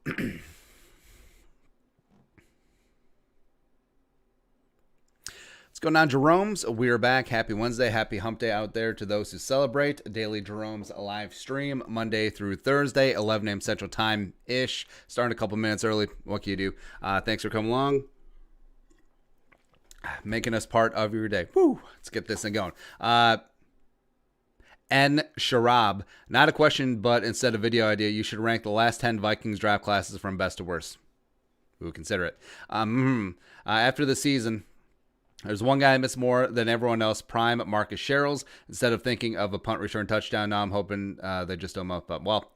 What's going on, Jeromes? We are back. Happy Wednesday. Happy hump day out there to those who celebrate. Daily Jeromes live stream Monday through Thursday, 11 a.m. Central Time-ish. Starting a couple minutes early. What can you do? Thanks for coming along. Making us part of your day. Woo! Let's get this thing going. N. Sharab. Not a question, but instead of video idea, you should rank the last 10 Vikings draft classes from best to worst. We would consider it. After the season, there's one guy I miss more than everyone else, prime Marcus Sherrills. Instead of thinking of a punt return touchdown, now I'm hoping they just don't up. But, well,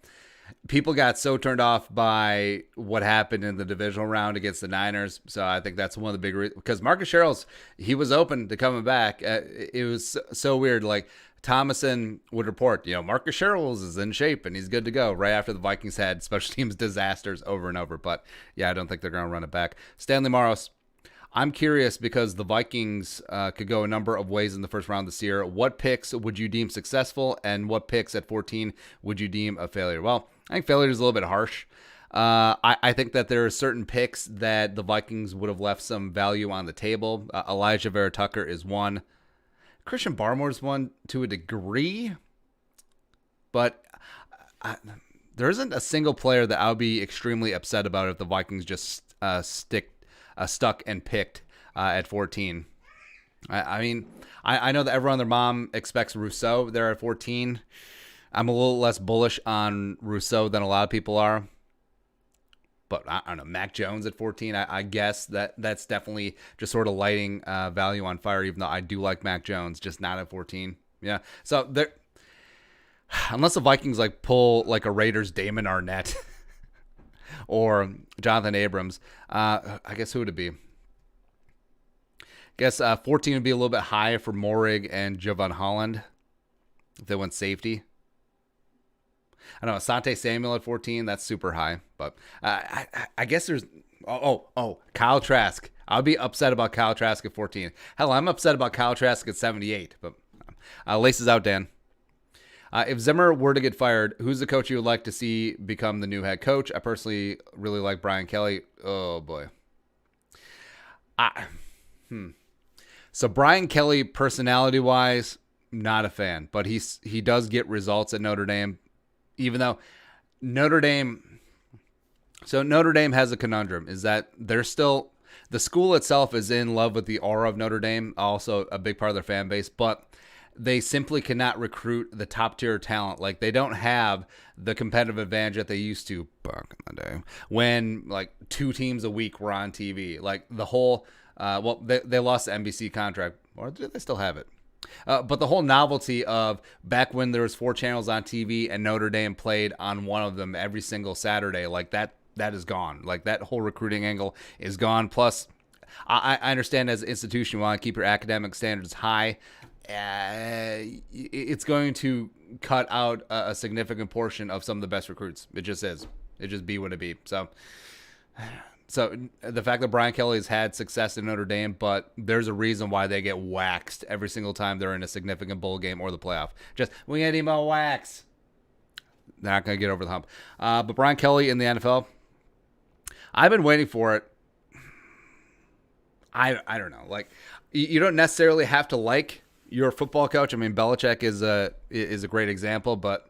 people got so turned off by what happened in the divisional round against the Niners. So I think that's one of the big reasons. Because Marcus Sherrills, he was open to coming back. It was so weird. Like, Thomason would report, Marcus Sherrills is in shape and he's good to go right after the Vikings had special teams disasters over and over. But, yeah, I don't think they're going to run it back. Stanley Maros. I'm curious because the Vikings could go a number of ways in the first round this year. What picks would you deem successful, and what picks at 14 would you deem a failure? Well, I think failure is a little bit harsh. I think that there are certain picks that the Vikings would have left some value on the table. Elijah Vera Tucker is one. Christian Barmore's one to a degree. But there isn't a single player that I would be extremely upset about if the Vikings just stuck and picked at 14. I know that everyone and their mom expects Rousseau there at 14. I'm a little less bullish on Rousseau than a lot of people are. But I don't know, Mac Jones at 14, I guess that's definitely just sort of lighting value on fire, even though I do like Mac Jones, just not at 14. Yeah, so there, unless the Vikings pull a Raiders Damon Arnett or Jonathan Abrams, I guess who would it be? I guess 14 would be a little bit high for Morig and Javon Holland if they went safety. I don't know, Asante Samuel at 14, that's super high. But I guess there's... Oh, Kyle Trask. I'll be upset about Kyle Trask at 14. Hell, I'm upset about Kyle Trask at 78. But laces out, Dan. If Zimmer were to get fired, who's the coach you would like to see become the new head coach? I personally really like Brian Kelly. Oh, boy. So Brian Kelly, personality-wise, not a fan. But he does get results at Notre Dame. Even though Notre Dame... So Notre Dame has a conundrum, is that they're still... The school itself is in love with the aura of Notre Dame, also a big part of their fan base, but they simply cannot recruit the top-tier talent. They don't have the competitive advantage that they used to back in the day when, 2 teams a week were on TV. The whole... they lost the NBC contract. Or do they still have it? But the whole novelty of back when there was 4 channels on TV and Notre Dame played on one of them every single Saturday, that is gone. That whole recruiting angle is gone. Plus, I understand as an institution, you want to keep your academic standards high. It's going to cut out a significant portion of some of the best recruits. It just is. It just be what it be. So the fact that Brian Kelly has had success in Notre Dame, but there's a reason why they get waxed every single time they're in a significant bowl game or the playoff. We need him a wax. They're not going to get over the hump. But Brian Kelly in the NFL, I've been waiting for it. I don't know. You don't necessarily have to like your football coach. I mean, Belichick is a great example, but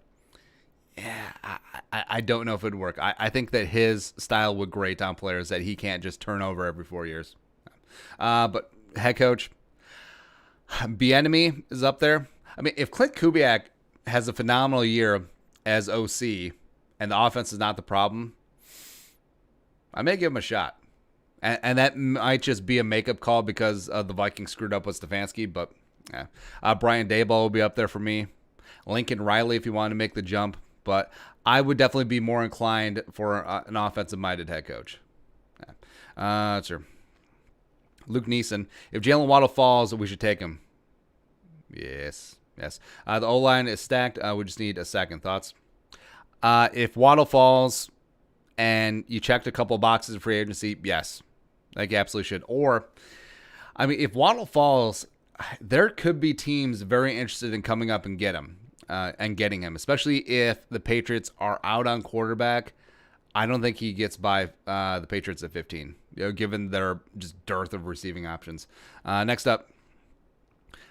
yeah, I don't know if it would work. I think that his style would grate on players that he can't just turn over every 4 years. But head coach, Bieniemy is up there. I mean, if Clint Kubiak has a phenomenal year as OC and the offense is not the problem, I may give him a shot. And that might just be a makeup call because the Vikings screwed up with Stefanski, but yeah. Brian Daboll will be up there for me. Lincoln Riley if you want to make the jump. But I would definitely be more inclined for an offensive-minded head coach. Yeah. Sure. Luke Neeson. If Jalen Waddle falls, we should take him. Yes. The O-line is stacked. We just need a second. Thoughts? If Waddle falls and you checked a couple of boxes of free agency, yes. You absolutely should. Or, I mean, if Waddle falls, there could be teams very interested in coming up and getting him, especially if the Patriots are out on quarterback. I don't think he gets by the Patriots at 15, given their just dearth of receiving options. Next up,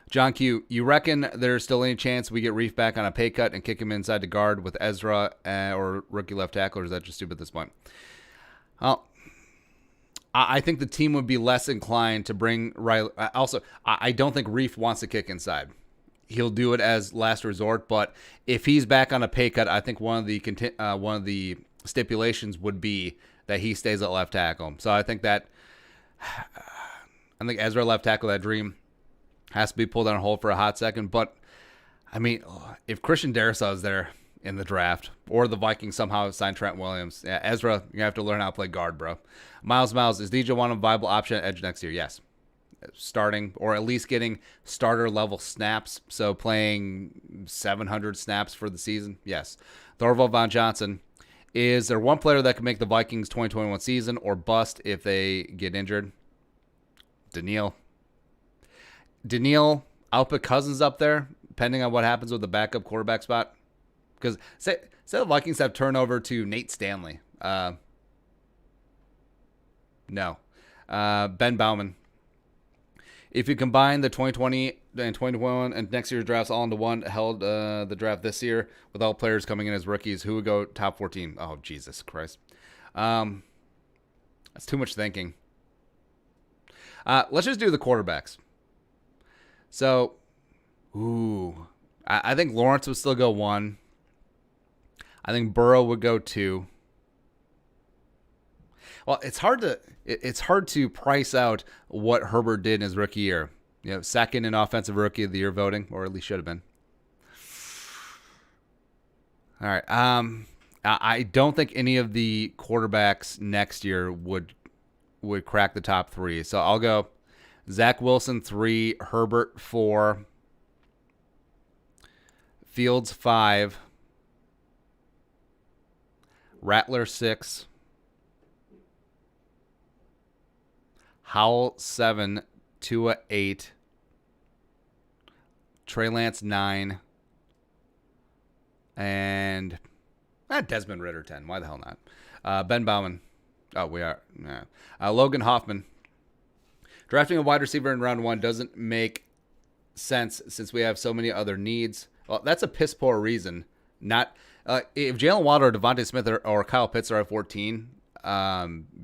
John Q. You reckon there's still any chance we get Reef back on a pay cut and kick him inside the guard with Ezra or rookie left tackle, or is that just stupid at this point? Well, I think the team would be less inclined to bring Riley. Also, I don't think Reef wants to kick inside. He'll do it as last resort, but if he's back on a pay cut, I think one of the stipulations would be that he stays at left tackle. So I think Ezra left tackle, that dream has to be pulled on hold for a hot second. But I mean, if Christian Darrisaw is there in the draft, or the Vikings somehow sign Trent Williams, Ezra, you have to learn how to play guard, bro. Miles, is DJ one a viable option at edge next year? Yes. Starting, or at least getting starter level snaps, so playing 700 snaps for the season. Yes. Thorvald Von Johnson. Is there one player that can make the Vikings 2021 season or bust if they get injured? Daniil, I'll put Cousins up there, depending on what happens with the backup quarterback spot. Because say the Vikings have turnover to Nate Stanley. No. Ben Bauman. If you combine the 2020 and 2021 and next year's drafts all into one, held the draft this year with all players coming in as rookies, who would go top 14? Oh, Jesus Christ. That's too much thinking. Let's just do the quarterbacks. So, I think Lawrence would still go 1. I think Burrow would go 2. Well, it's hard to price out what Herbert did in his rookie year. Second in offensive rookie of the year voting, or at least should have been. All right. I don't think any of the quarterbacks next year would crack the top 3. So I'll go Zach Wilson 3, Herbert 4, Fields 5, Rattler 6, Howell 7, Tua 8, Trey Lance 9, and Desmond Ridder 10. Why the hell not? Ben Bauman. Oh, we are. Logan Hoffman. Drafting a wide receiver in round 1 doesn't make sense since we have so many other needs. Well, that's a piss poor reason. Not if Jalen Waddle or Devontae Smith or Kyle Pitts are at 14.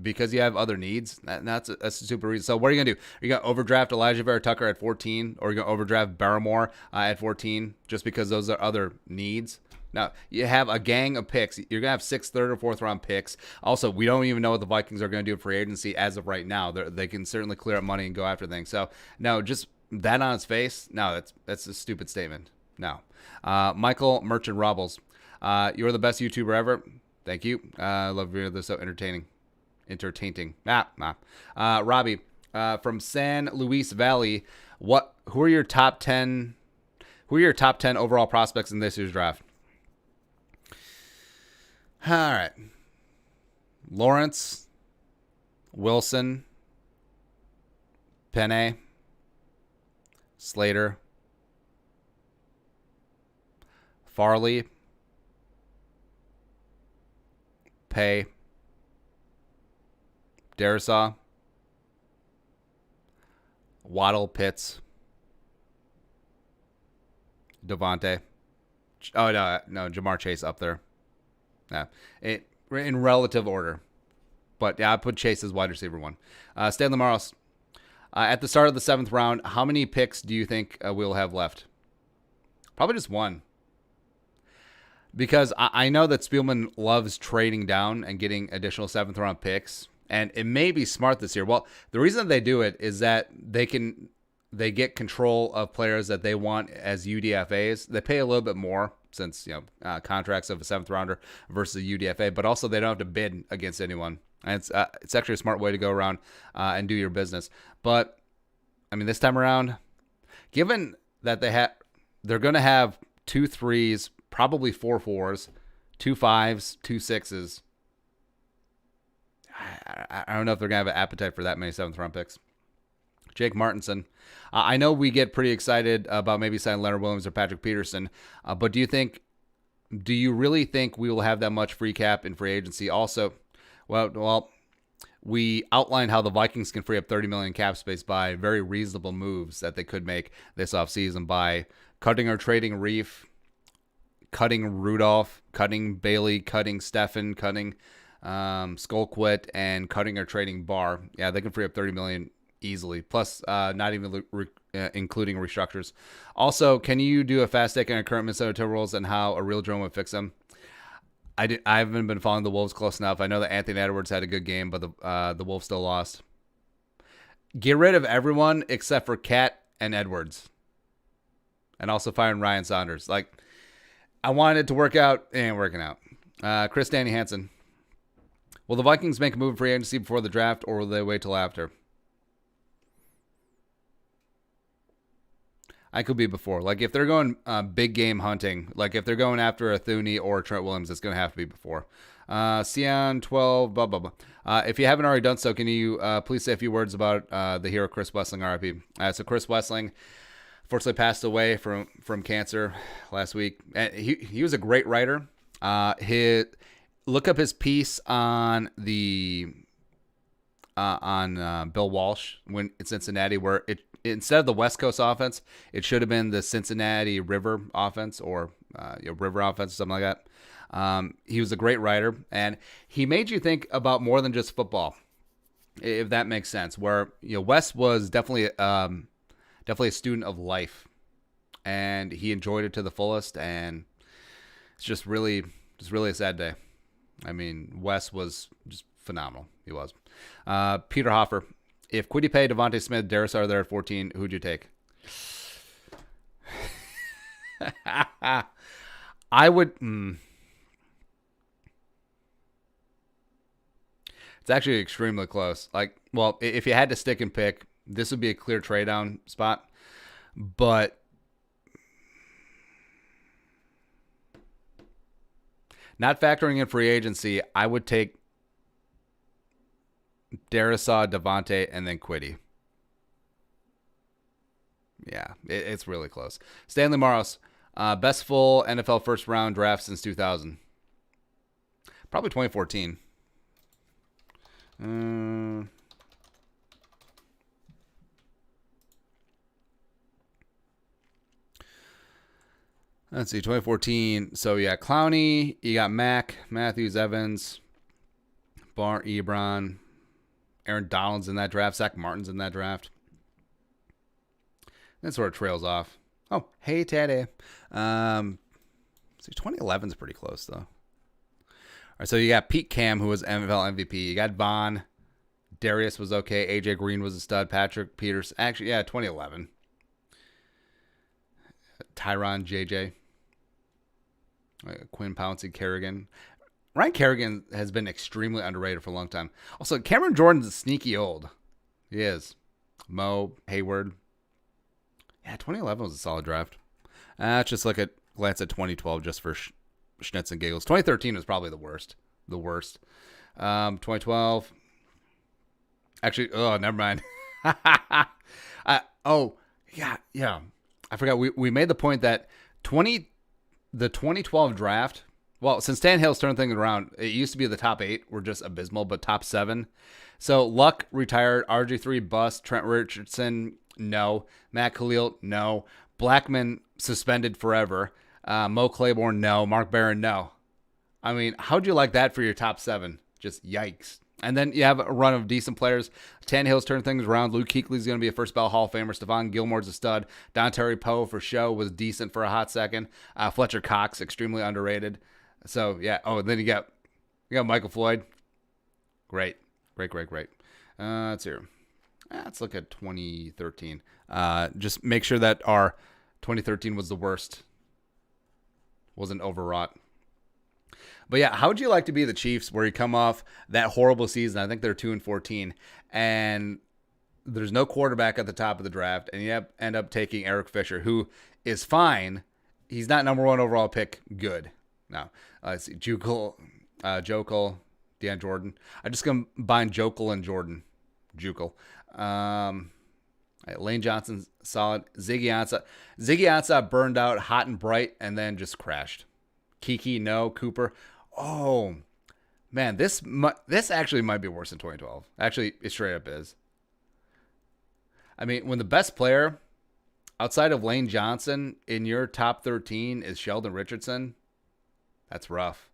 Because you have other needs, that's a super reason. So what are you gonna do? Are you gonna overdraft Elijah Vera Tucker at 14, or are you gonna overdraft Barrymore at 14 just because those are other needs? Now you have a gang of picks. You're gonna have 6th, 3rd, or 4th round picks. Also, we don't even know what the Vikings are gonna do in free agency as of right now. They can certainly clear up money and go after things. So no, just that on its face. No, that's a stupid statement. No, Michael Merchant Robbles, you're the best YouTuber ever. Thank you. I love hearing this so entertaining. Robbie, from San Luis Valley, who are your top 10 overall prospects in this year's draft? All right. Lawrence, Wilson, Penny, Slater, Farley, Pay, Darrisaw, Waddle, Pitts, Devontae. Oh, no, Jamar Chase up there. Yeah, in relative order. But, yeah, I put Chase as wide receiver 1. Stanley Maros. At the start of the 7th round, how many picks do you think we'll have left? Probably just 1. Because I know that Spielman loves trading down and getting additional 7th round picks, and it may be smart this year. Well, the reason they do it is that they get control of players that they want as UDFAs. They pay a little bit more since contracts of a 7th rounder versus a UDFA, but also they don't have to bid against anyone. And it's actually a smart way to go around and do your business. But I mean, this time around, given that they're going to have 2 3s. Probably 4 4s, 2 5s, 2 6s. I don't know if they're going to have an appetite for that many 7th round picks. Jake Martinson. I know we get pretty excited about maybe signing Leonard Williams or Patrick Peterson, but do you think Do you really think we will have that much free cap in free agency? Also, well, we outlined how the Vikings can free up 30 million cap space by very reasonable moves that they could make this offseason by cutting or trading Reef, cutting Rudolph, cutting Bailey, cutting Steffen, cutting Skullquit, and cutting or trading Barr. Yeah, they can free up 30 million easily. Plus, not even including restructures. Also, can you do a fast take on our current Minnesota Timberwolves and how a real Jerome would fix them? I haven't been following the Wolves close enough. I know that Anthony Edwards had a good game, but the Wolves still lost. Get rid of everyone except for Cat and Edwards, and also firing Ryan Saunders. Like, I wanted it to work out, it ain't working out. Chris Danny Hansen. Will the Vikings make a move in free agency before the draft, or will they wait till after? I could be before. Like, if they're going big game hunting, like if they're going after a Thuney or a Trent Williams, it's going to have to be before. Sion 12, blah, blah, blah. If you haven't already done so, can you please say a few words about the hero Chris Wesseling, RIP? So Chris Wesseling, fortunately, passed away from cancer last week. And he was a great writer. Look up his piece on the Bill Walsh when in Cincinnati, where instead of the West Coast offense, it should have been the Cincinnati River offense or River offense or something like that. He was a great writer, and he made you think about more than just football, if that makes sense. Where Wes was definitely a student of life, and he enjoyed it to the fullest. And it's just really a sad day. I mean, Wes was just phenomenal. He was. Peter Hoffer. If Kwity Paye, Devontae Smith, Darius are there at 14, who'd you take? I would. It's actually extremely close. Like, well, if you had to stick and pick, this would be a clear trade down spot. But not factoring in free agency, I would take Darisaw, Devontae, and then Kwity. Yeah, it's really close. Stanley Maros, best full NFL first round draft since 2000. Probably 2014. Let's see, 2014. So, yeah, Clowney, you got Mack, Matthews, Evans, Bar, Ebron, Aaron Donald's in that draft. Zach Martin's in that draft. That sort of trails off. Oh, hey, Teddy. So 2011 is pretty close, though. All right, so you got Pete Cam, who was NFL MVP. You got Vaughn. Darius was okay. AJ Green was a stud. Patrick Peters. Actually, yeah, 2011. Tyron, JJ. Quinn Pouncey, Kerrigan. Ryan Kerrigan has been extremely underrated for a long time. Also, Cameron Jordan's sneaky old. He is. Mo, Hayward. Yeah, 2011 was a solid draft. Let's just glance at 2012 just for schnitz and giggles. 2013 was probably the worst. 2012. Actually, never mind. Yeah. I forgot. We made the point that the 2012 draft. Well, since Tannehill's turned things around, it used to be the top 8 were just abysmal, but top 7. So Luck retired, RG3 bust, Trent Richardson no, Matt Khalil no, Blackman suspended forever, Mo Claiborne no, Mark Barron no. I mean, how'd you like that for your top 7? Just yikes. And then you have a run of decent players. Tannehill's turned things around. Luke Kuechly's going to be a first ballot Hall of Famer. Stephon Gilmore's a stud. Dontari Poe for show was decent for a hot second. Fletcher Cox, extremely underrated. So, yeah. Oh, and then you got Michael Floyd. Great. Let's see. Let's look at 2013. Just make sure that our 2013 was the worst. Wasn't overwrought. But yeah, how would you like to be the Chiefs where you come off that horrible season? I think they're 2-14, and there's no quarterback at the top of the draft, and you end up taking Eric Fisher, who is fine. He's not number 1 overall pick. Good. No. Let's see. Jokel, Deion Jordan. I just combine Jokel and Jordan. Jukel. Lane Johnson's solid. Ziggy Ansah burned out hot and bright and then just crashed. Kiki, no. Cooper. Oh, man, this actually might be worse than 2012. Actually, it straight up is. I mean, when the best player outside of Lane Johnson in your top 13 is Sheldon Richardson, that's rough.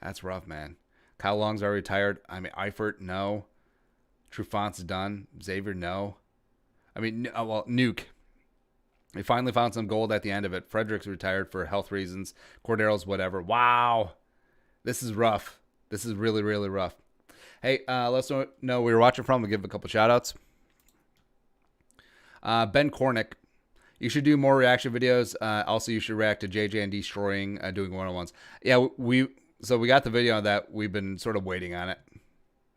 That's rough, man. Kyle Long's already retired. I mean, Eifert, no. Trufant's done. Xavier, no. I mean, well, Nuke. They finally found some gold at the end of it. Frederick's retired for health reasons. Cordero's whatever. Wow. This is rough. This is really, really rough. Hey, let's know where you're watching from. We'll give a couple shout-outs. Ben Cornick. You should do more reaction videos. Also, you should react to JJ and Destroying doing one-on-ones. Yeah, we got the video on that. We've been sort of waiting on it.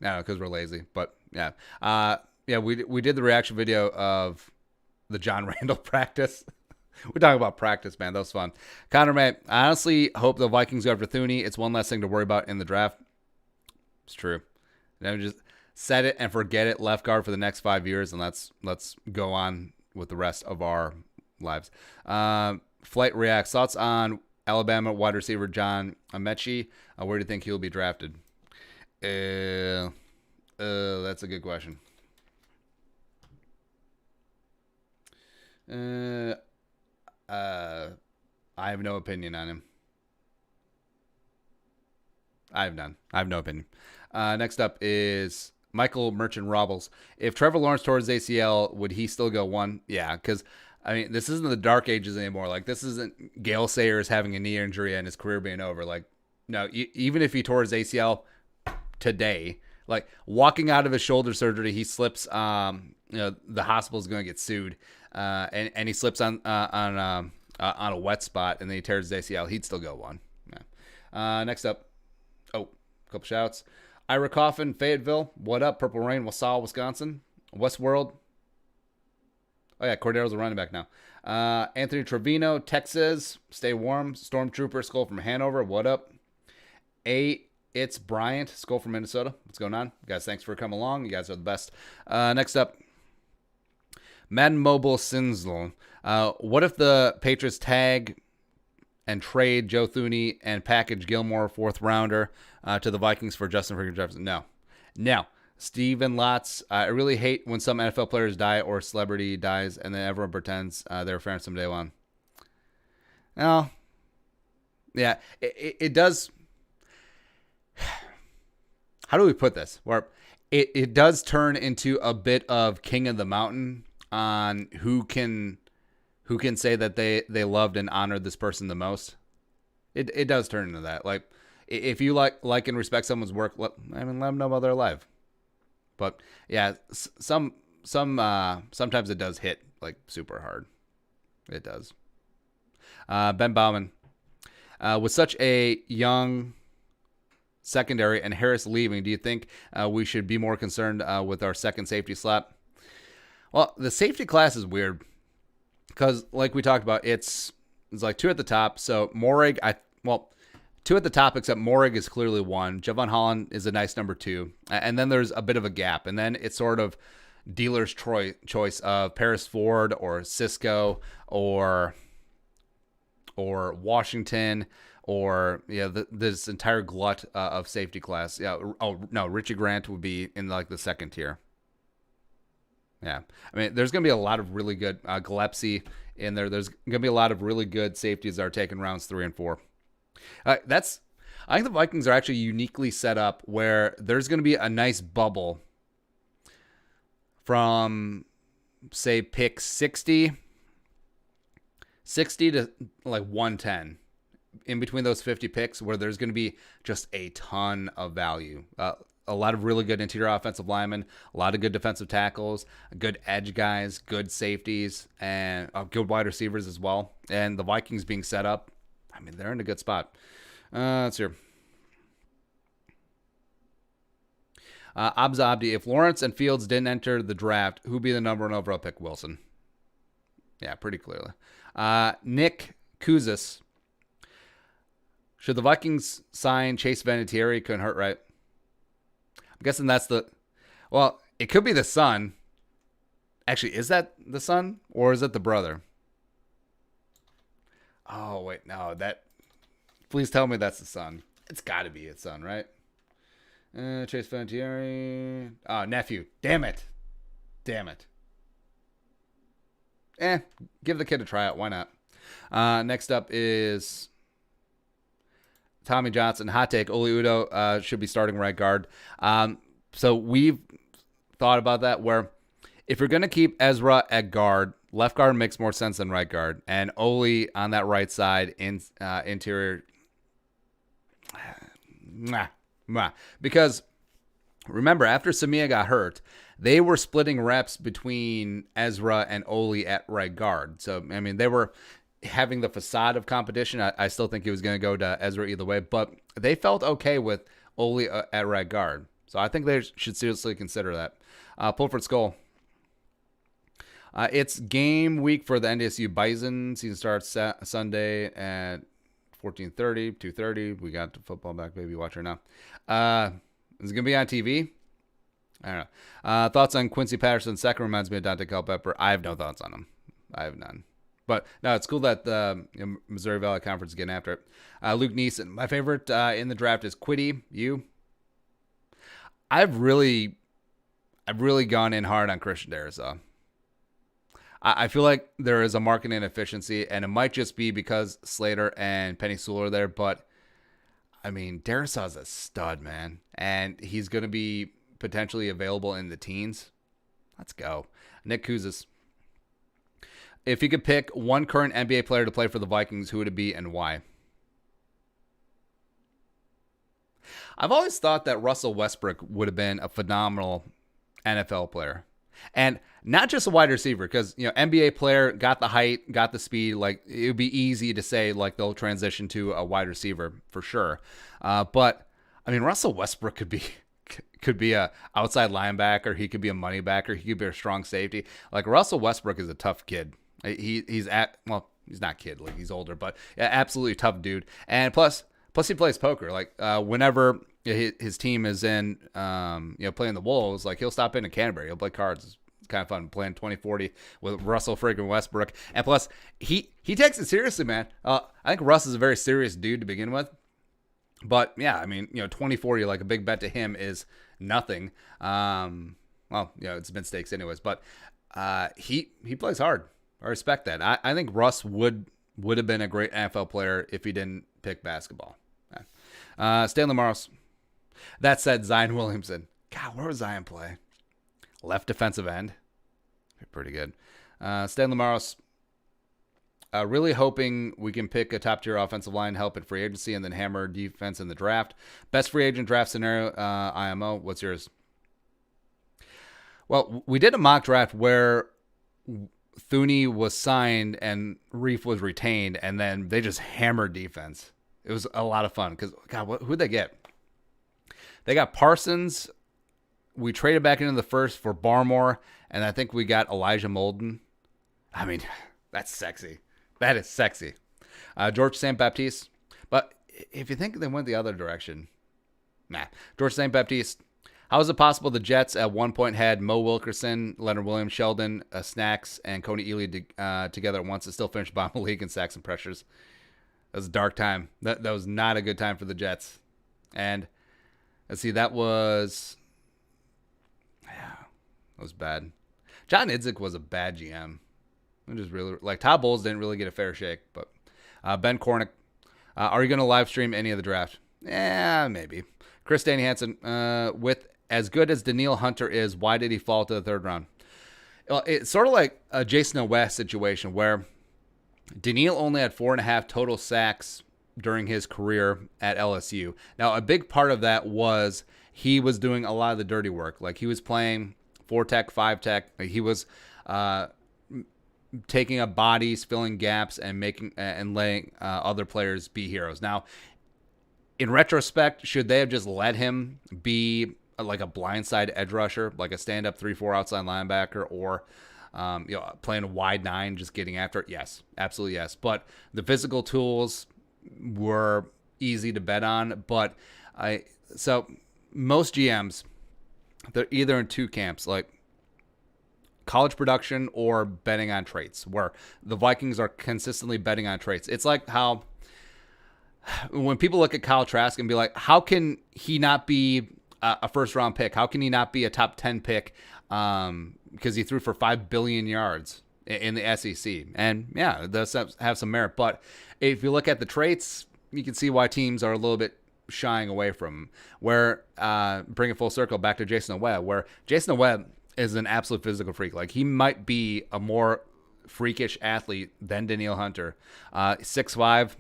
No, because we're lazy. But, yeah. We did the reaction video of the John Randall practice. We're talking about practice, man. That was fun. Connor May, I honestly hope the Vikings go after Thuney. It's one less thing to worry about in the draft. It's true. Then just set it and forget it, left guard for the next 5 years, and let's go on with the rest of our lives. Flight reacts. Thoughts on Alabama wide receiver John Amechi? Where do you think he'll be drafted? That's a good question. I have no opinion on him. I have none. I have no opinion. Next up is Michael Merchant Robles. If Trevor Lawrence tore his ACL, would he still go 1? Yeah, because, I mean, this isn't the dark ages anymore. Like, this isn't Gale Sayers having a knee injury and his career being over. Like, no, even if he tore his ACL today, like, walking out of his shoulder surgery, he slips, the hospital's going to get sued, and he slips on a wet spot, and then he tears his ACL, he'd still go 1. Yeah. Next up, a couple shouts. Ira Coffin, Fayetteville. What up? Purple Rain, Wausau, Wisconsin. Westworld. Oh, yeah, Cordero's a running back now. Anthony Trevino, Texas. Stay warm. Stormtrooper, Skull from Hanover. What up? It's Bryant, Skull from Minnesota. What's going on? Guys, thanks for coming along. You guys are the best. Next up, Madden Mobile Sinsel. What if the Patriots tag and trade Joe Thuney and package Gilmore 4th rounder to the Vikings for Justin Freaking Jefferson? No. Steven Lotz. I really hate when some NFL players die or celebrity dies and then everyone pretends they're fans from day one. No. Yeah, it does. How do we put this? Where it does turn into a bit of King of the Mountain on who can say that they loved and honored this person the most. It does turn into that. Like, if you like and respect someone's work, let them know while they're alive. But yeah, sometimes it does hit like super hard. It does. Ben Bauman, with such a young secondary and Harris leaving, do you think we should be more concerned with our second safety slot? Well, the safety class is weird because, like we talked about, it's like 2 at the top. So Morig, 2 at the top, except Morig is clearly 1. Javon Holland is a nice number 2, and then there's a bit of a gap, and then it's sort of dealer's choice of Paris Ford or Cisco or Washington. Or this entire glut of safety class. Yeah. Oh no, Richie Grant would be in like the second tier. Yeah. I mean, there's gonna be a lot of really good Gillespie in there. There's gonna be a lot of really good safeties that are taking rounds 3 and 4. I think the Vikings are actually uniquely set up where there's gonna be a nice bubble from, say, pick 60 to like 110. In between those 50 picks, where there's going to be just a ton of value. A lot of really good interior offensive linemen, a lot of good defensive tackles, good edge guys, good safeties, and good wide receivers as well. And the Vikings being set up, I mean, they're in a good spot. Let's hear. Abza Abdi, if Lawrence and Fields didn't enter the draft, who'd be the number 1 overall pick? Wilson. Yeah, pretty clearly. Nick Kuzis. Should the Vikings sign Chase Vinatieri? Couldn't hurt, right? I'm guessing that's it could be the son. Actually, is that the son or is it the brother? Oh, wait, no, Please tell me that's the son. It's got to be his son, right? Chase Fantieri. Oh, nephew. Damn it. Give the kid a tryout. Why not? Next up is Tommy Johnson. Hot take. Oli Udo should be starting right guard. So we've thought about that where if you're going to keep Ezra at guard, left guard makes more sense than right guard. And Oli on that right side, interior. Because remember, after Samia got hurt, they were splitting reps between Ezra and Oli at right guard. So, I mean, they were having the facade of competition. I still think he was going to go to Ezra either way, but they felt okay with Oli at right guard. So I think they should seriously consider that. Pulford Skull. It's game week for the NDSU Bison. Season starts Sunday at 14:30, 2:30. We got the football back, baby. Watch her now. Is it going to be on TV? I don't know. Thoughts on Quincy Patterson? Second reminds me of Dante Culpepper. I have no thoughts on him. I have none. But no, it's cool that the Missouri Valley Conference is getting after it. Luke Neeson. My favorite in the draft is Quiddy. You? I've really gone in hard on Christian Darrisaw. I feel like there is a market inefficiency, and it might just be because Slater and Penny Sewell are there. But, I mean, Darrisaw's a stud, man. And he's going to be potentially available in the teens. Let's go. Nick Kuzis. If you could pick one current NBA player to play for the Vikings, who would it be and why? I've always thought that Russell Westbrook would have been a phenomenal NFL player. And not just a wide receiver, because, NBA player, got the height, got the speed. Like, it would be easy to say, like, they'll transition to a wide receiver for sure. But, I mean, Russell Westbrook could be a outside linebacker. He could be a money backer. He could be a strong safety. Like, Russell Westbrook is a tough kid. He's not kid, like, he's older, but absolutely tough dude. And plus he plays poker. Like, whenever his team is in, playing the Wolves, like, he'll stop in Canterbury. He'll play cards. It's kind of fun playing 20-40 with Russell freaking Westbrook. And plus, he takes it seriously, man. I think Russ is a very serious dude to begin with. But yeah, I mean, 20-40, like, a big bet to him is nothing. It's been stakes anyways. But he plays hard. I respect that. I think Russ would have been a great NFL player if he didn't pick basketball. Stanley Morris. That said, Zion Williamson. God, where was Zion play? Left defensive end. Pretty good. Stanley Morris. Really hoping we can pick a top-tier offensive line, help in free agency, and then hammer defense in the draft. Best free agent draft scenario, IMO. What's yours? Well, we did a mock draft where Thuney was signed and Reef was retained, and then they just hammered defense. It was a lot of fun because, God, who'd they get? They got Parsons. We traded back into the first for Barmore, and I think we got Elijah Molden. I mean, that's sexy. That is sexy. George St. Baptiste. But if you think they went the other direction, George St. Baptiste. How is it possible the Jets at one point had Mo Wilkerson, Leonard Williams, Sheldon, Snacks, and Coney Ely together at once and still finished bottom of the league in sacks and pressures? That was a dark time. That was not a good time for the Jets. And let's see, that was bad. John Idzik was a bad GM. I'm just really, like, Todd Bowles didn't really get a fair shake. But Ben Cornick, are you going to live stream any of the draft? Yeah, maybe. Chris Danny Hansen, with as good as Daniil Hunter is, why did he fall to the third round? Well, it's sort of like a Jason West situation where Daniil only had 4.5 total sacks during his career at LSU. Now, a big part of that was he was doing a lot of the dirty work. Like, he was playing 4-tech, 5-tech. Like, he was taking up bodies, filling gaps, and letting other players be heroes. Now, in retrospect, should they have just let him be like a blindside edge rusher, like a stand-up 3-4 outside linebacker, or playing a wide 9, just getting after it? Yes, absolutely yes. But the physical tools were easy to bet on. But so most GMs, they're either in two camps, like college production or betting on traits, where the Vikings are consistently betting on traits. It's like how when people look at Kyle Trask and be like, how can he not be a first round pick? How can he not be a top 10 pick? Because he threw for 5 billion yards in the SEC. And yeah, it does have some merit. But if you look at the traits, you can see why teams are a little bit shying away from him. Where, bring it full circle back to Jason Webb, where Jason Webb is an absolute physical freak. Like, he might be a more freakish athlete than Danielle Hunter. 6'5",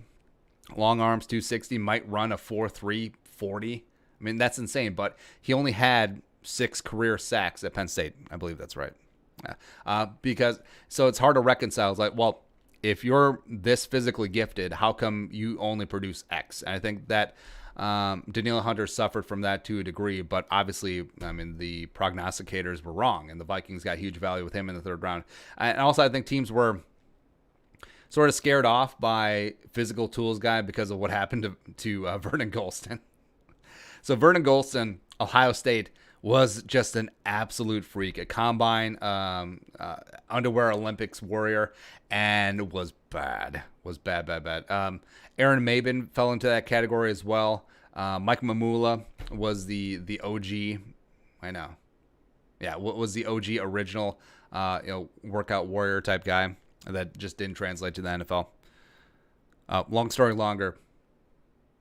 long arms, 260, might run a 4.3 40. I mean, that's insane. But he only had 6 career sacks at Penn State. I believe that's right. So it's hard to reconcile. It's like, well, if you're this physically gifted, how come you only produce X? And I think that Danielle Hunter suffered from that to a degree, but obviously, I mean, the prognosticators were wrong, and the Vikings got huge value with him in the 3rd round. And also, I think teams were sort of scared off by physical tools guy because of what happened to Vernon Golston. So Vernon Golston, Ohio State, was just an absolute freak, a combine, underwear Olympics warrior, and was bad. Aaron Mabin fell into that category as well. Mike Mamula was the OG. I know. Yeah, was the OG original, workout warrior type guy that just didn't translate to the NFL. Long story longer.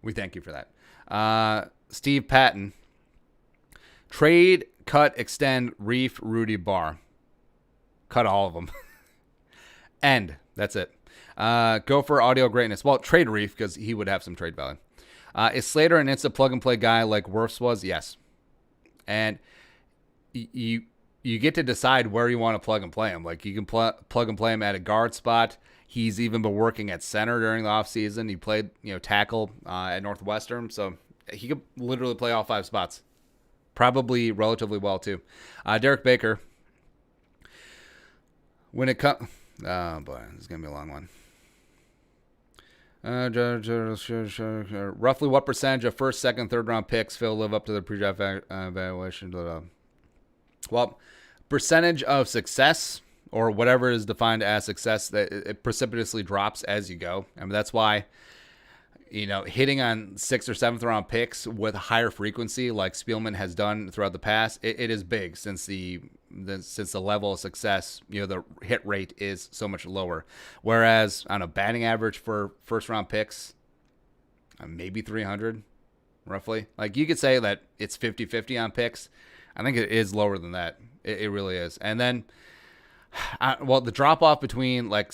We thank you for that. Steve Patton. Trade, cut, extend, Reef, Rudy, Barr. Cut all of them. End. That's it. Go for audio greatness. Well, trade Reef because he would have some trade value. Is Slater an instant plug-and-play guy like Wirfs was? Yes. And you get to decide where you want to plug and play him. Like, you can plug and play him at a guard spot. He's even been working at center during the offseason. He played, tackle at Northwestern. So he could literally play all 5 spots. Probably relatively well, too. Derek Baker. When it comes... Oh, boy. This is going to be a long one. Roughly what percentage of first, second, third round picks fail to live up to the pre-draft evaluation? Well, percentage of success, or whatever is defined as success, that it precipitously drops as you go. I mean, that's why, hitting on 6th or 7th round picks with higher frequency, like Spielman has done throughout the past, it is big since the level of success, the hit rate is so much lower. Whereas on a batting average for first round picks, maybe 300, roughly. Like, you could say that it's 50-50 on picks. I think it is lower than that. It really is. And then, the drop off between like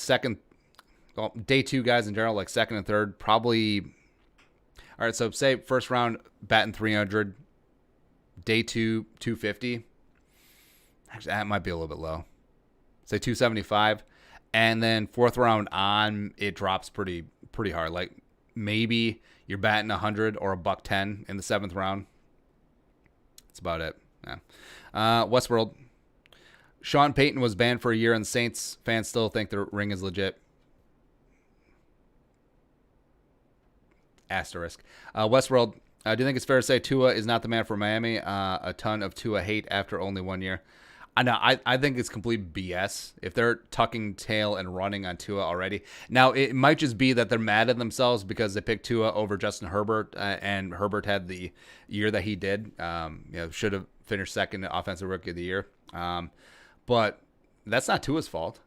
day 2 guys in general, like second and third, probably. All right, so say first round batting 300, day 2 250. Actually, that might be a little bit low. Say 275, and then 4th round on, it drops pretty hard. Like, maybe you're batting 100 or $110 in the 7th round. That's about it. Yeah. Westworld. Sean Payton was banned for a year, and Saints fans still think the ring is legit. Asterisk. Westworld. Do you think it's fair to say Tua is not the man for Miami? A ton of Tua hate after only 1 year. I think it's complete BS if they're tucking tail and running on Tua already. Now, it might just be that they're mad at themselves because they picked Tua over Justin Herbert, and Herbert had the year that he did. Should have finished second offensive rookie of the year. But that's not Tua's fault.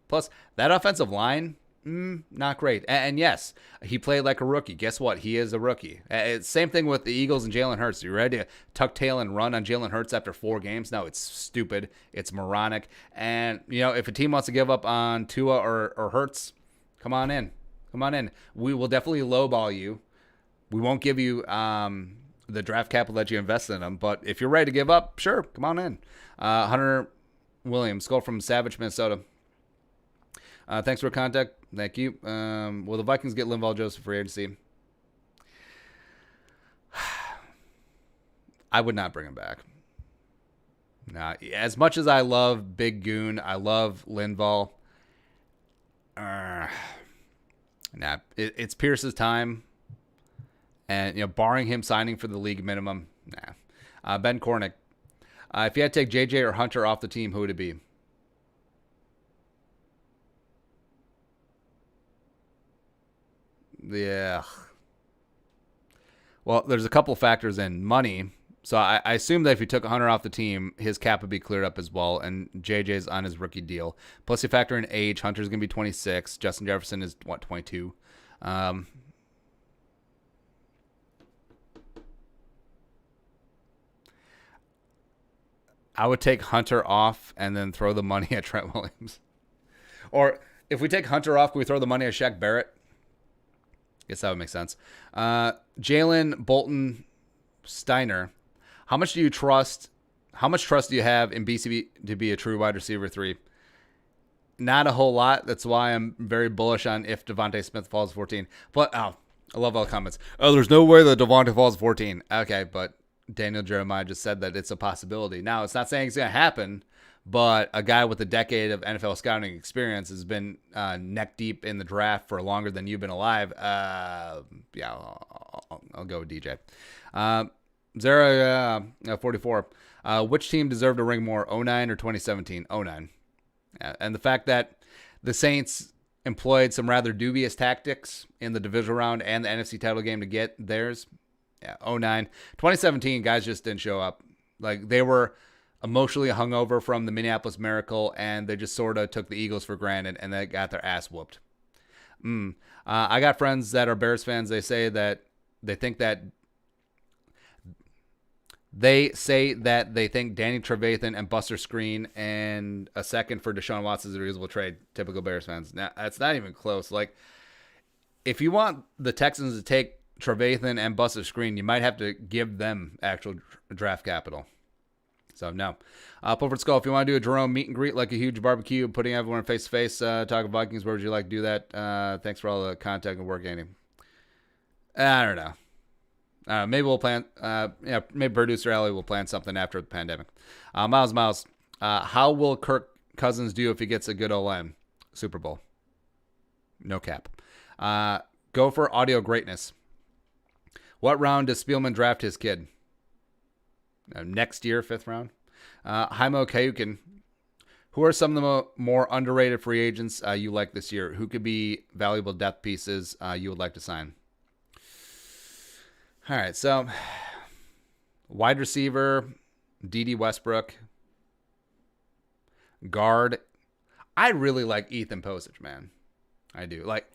Plus, that offensive line, not great. And yes, he played like a rookie. Guess what? He is a rookie. Same thing with the Eagles and Jalen Hurts. You ready to tuck tail and run on Jalen Hurts after 4 games? No, it's stupid. It's moronic. And, if a team wants to give up on Tua or Hurts, come on in. We will definitely lowball you. We won't give you the draft capital that you invested in them. But if you're ready to give up, sure, come on in. Hunter Williams, Skull from Savage, Minnesota. Thanks for contact. Thank you. Will the Vikings get Linval Joseph free agency? I would not bring him back. Nah, as much as I love Big Goon, I love Linval. It's Pierce's time, and barring him signing for the league minimum, nah. Ben Cornick, if you had to take JJ or Hunter off the team, who would it be? Yeah. Well, there's a couple factors in money. So I assume that if you took Hunter off the team, his cap would be cleared up as well, and JJ's on his rookie deal. Plus, you factor in age. Hunter's going to be 26. Justin Jefferson is, 22? I would take Hunter off and then throw the money at Trent Williams. Or if we take Hunter off, can we throw the money at Shaq Barrett? Guess that would make sense. Jalen Bolton Steiner. How much trust do you have in BCB to be a true wide receiver 3? Not a whole lot. That's why I'm very bullish on if Devontae Smith falls 14. But, I love all the comments. Oh, there's no way that Devontae falls 14. Okay, but Daniel Jeremiah just said that it's a possibility. Now, it's not saying it's going to happen, but a guy with a decade of NFL scouting experience has been neck deep in the draft for longer than you've been alive. Yeah, I'll go with DJ. Zara 44. Which team deserved a ring more, 09 or 2017? 09. And the fact that the Saints employed some rather dubious tactics in the divisional round and the NFC title game to get theirs. Yeah, 09. 2017, guys just didn't show up. Like, they were emotionally hungover from the Minneapolis Miracle, and they just sort of took the Eagles for granted, and they got their ass whooped. I got friends that are Bears fans. They say that they think they think Danny Trevathan and Buster Screen and a second for Deshaun Watson is a reasonable trade. Typical Bears fans. Now, that's not even close. Like, if you want the Texans to take Trevathan and Buster Screen, you might have to give them actual draft capital. So, no. Pulford Skull, if you want to do a Jerome meet and greet like a huge barbecue, putting everyone face-to-face, talking Vikings, where would you like to do that? Thanks for all the contact and work, Andy. I don't know. Maybe we'll plan. Maybe producer Ellie will plan something after the pandemic. Miles. How will Kirk Cousins do if he gets a good O-line? Super Bowl. No cap. Go for audio greatness. What round does Spielman draft his kid? Next year, 5th round. Jaimo Kayukin. Who are some of the more underrated free agents you like this year? Who could be valuable depth pieces you would like to sign? All right, so wide receiver, D.D. Westbrook. Guard. I really like Ethan Posich, man. I do. Like,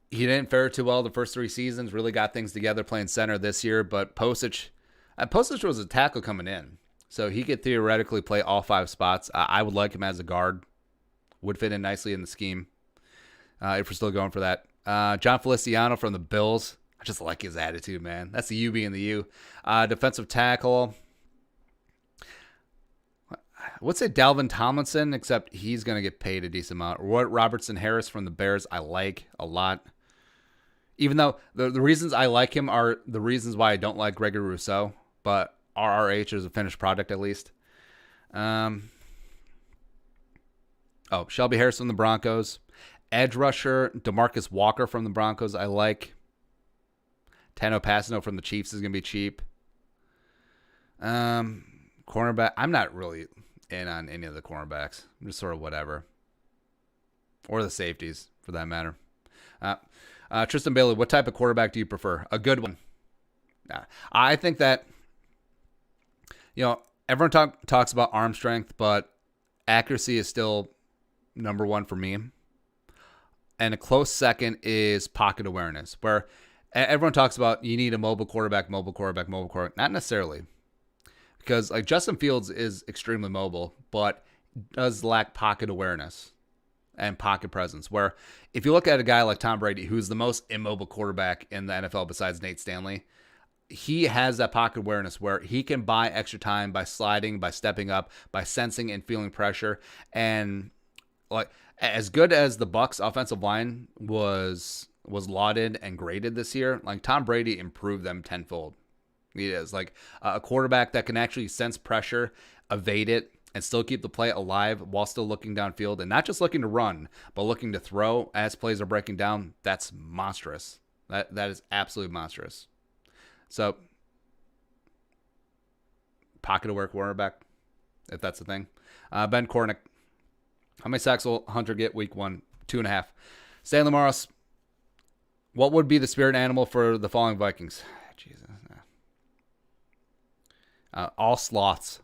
he didn't fare too well the first 3 seasons, really got things together playing center this year, but Posich was a tackle coming in, so he could theoretically play all 5 spots. I would like him as a guard. Would fit in nicely in the scheme if we're still going for that. John Feliciano from the Bills. I just like his attitude, man. That's the U being the U. Defensive tackle. I would say Dalvin Tomlinson, except he's going to get paid a decent amount. Robertson Harris from the Bears, I like a lot. Even though the reasons I like him are the reasons why I don't like Gregory Rousseau, but RRH is a finished product at least. Shelby Harris from the Broncos. Edge rusher, DeMarcus Walker from the Broncos, I like. Tano Passano from the Chiefs is going to be cheap. Cornerback, I'm not really in on any of the cornerbacks. I'm just sort of whatever. Or the safeties, for that matter. Tristan Bailey, what type of quarterback do you prefer? A good one. I think that, everyone talks about arm strength, but accuracy is still number 1 for me. And a close second is pocket awareness, where everyone talks about you need a mobile quarterback. Not necessarily. Because like Justin Fields is extremely mobile, but does lack pocket awareness and pocket presence. Where if you look at a guy like Tom Brady, who's the most immobile quarterback in the NFL besides Nate Stanley, he has that pocket awareness where he can buy extra time by sliding, by stepping up, by sensing and feeling pressure. And like as good as the Bucs offensive line was lauded and graded this year, like Tom Brady improved them tenfold. He is like a quarterback that can actually sense pressure, evade it, and still keep the play alive while still looking downfield and not just looking to run, but looking to throw as plays are breaking down. That's monstrous. That is absolutely monstrous. So, pocket aware quarterback, if that's the thing. Ben Kornick. How many sacks will Hunter get week 1? 2.5. Stanley Morris. What would be the spirit animal for the following Vikings? Jesus. All sloths.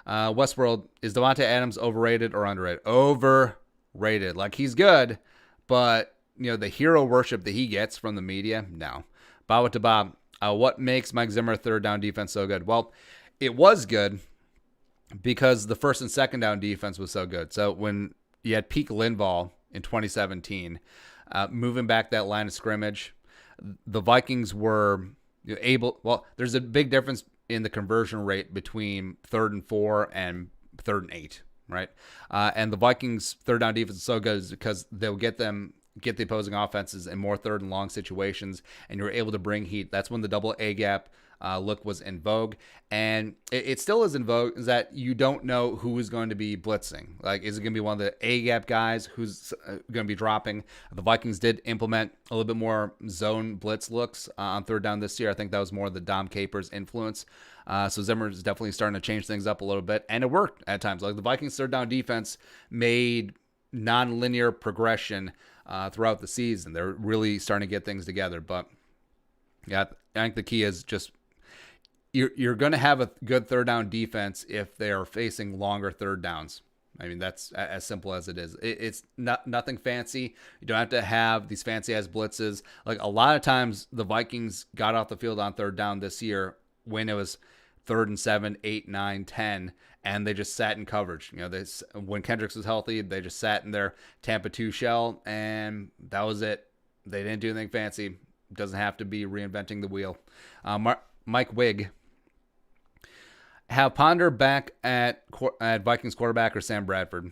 Westworld, is Devontae Adams overrated or underrated? Overrated. Like, he's good, but, the hero worship that he gets from the media, no. Bow to Bob. What makes Mike Zimmer third down defense so good? Well, it was good because the first and second down defense was so good. So when you had peak Linval in 2017, moving back that line of scrimmage, the Vikings were able. Well, there's a big difference in the conversion rate between 3rd and 4 and 3rd and 8, right? And the Vikings' third down defense is so good is because they'll get the opposing offenses in more 3rd and long situations, and you're able to bring heat. That's when the double A gap look was in vogue, and it still is in vogue. Is that you don't know who is going to be blitzing? Like, is it going to be one of the A gap guys who's going to be dropping? The Vikings did implement a little bit more zone blitz looks on third down this year. I think that was more of the Dom Capers influence. So Zimmer is definitely starting to change things up a little bit, and it worked at times. Like, the Vikings' third down defense made non-linear progression throughout the season. They're really starting to get things together. But yeah, I think the key is just you're going to have a good third down defense if they are facing longer third downs. I mean, that's as simple as it is. It's nothing fancy. You don't have to have these fancy ass blitzes. Like, a lot of times the Vikings got off the field on third down this year when it was 3rd and 7, 8, 9, 10, and they just sat in coverage. When Kendricks was healthy, they just sat in their Tampa 2 shell, and that was it. They didn't do anything fancy. Doesn't have to be reinventing the wheel. Mike Wigg. Have Ponder back at Vikings quarterback or Sam Bradford?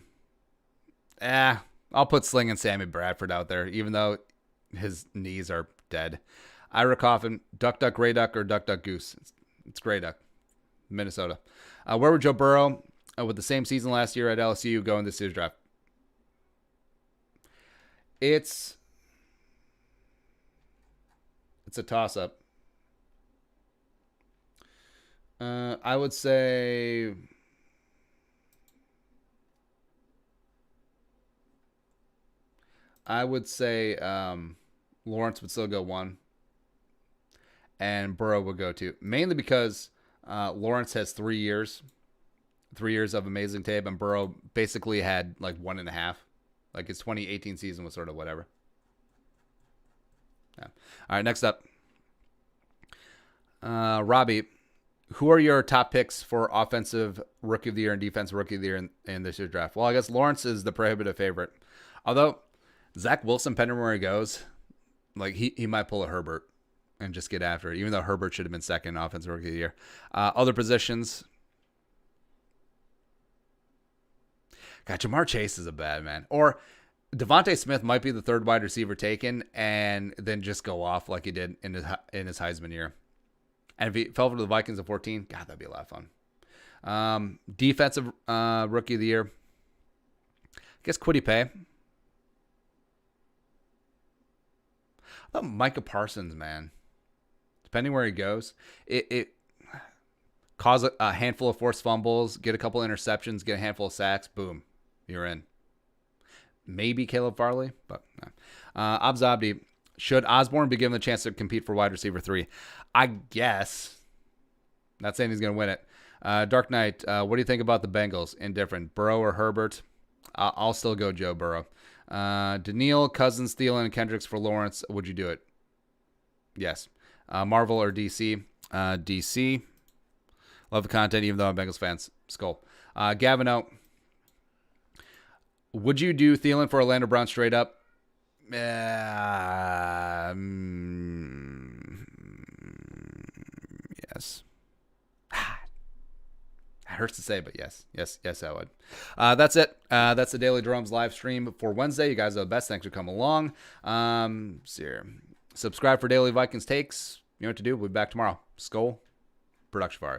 I'll put Sling and Sammy Bradford out there, even though his knees are dead. Ira Coffin, Duck Duck Gray Duck or Duck Duck Goose? It's Gray Duck, Minnesota. Where would Joe Burrow, with the same season last year at LSU, go in this year's draft? It's a toss-up. I would say Lawrence would still go 1, and Burrow would go 2. Mainly because Lawrence has 3 years of amazing tape, and Burrow basically had like 1.5. Like, his 2018 season was sort of whatever. Yeah. All right, next up, Robbie. Who are your top picks for offensive rookie of the year and defensive rookie of the year in this year's draft? Well, I guess Lawrence is the prohibitive favorite. Although Zach Wilson, depending where he goes, like, he might pull a Herbert and just get after it, even though Herbert should have been second offensive rookie of the year. Other positions. God, Jamar Chase is a bad man. Or Devontae Smith might be the third wide receiver taken and then just go off like he did in his Heisman year. And if he fell for the Vikings at 14, God, that'd be a lot of fun. Defensive rookie of the year. I guess Kwity Paye. Micah Parsons, man. Depending where he goes, it cause a handful of forced fumbles, get a couple interceptions, get a handful of sacks, boom, you're in. Maybe Caleb Farley, but no. Abs Abdi. Should Osborne be given the chance to compete for wide receiver 3? I guess. Not saying he's going to win it. Dark Knight, what do you think about the Bengals? Indifferent. Burrow or Herbert? I'll still go Joe Burrow. Daniil, Cousins, Thielen, and Kendricks for Lawrence. Would you do it? Yes. Marvel or DC? DC. Love the content, even though I'm Bengals fans. Skull. Gavino, would you do Thielen for Orlando Brown straight up? Yes. It hurts to say, but yes, I would. That's it. That's the Daily Jeromes live stream for Wednesday. You guys are the best. Thanks for coming along. Subscribe for daily Vikings takes. You know what to do. We'll be back tomorrow. Skull, Production Fire.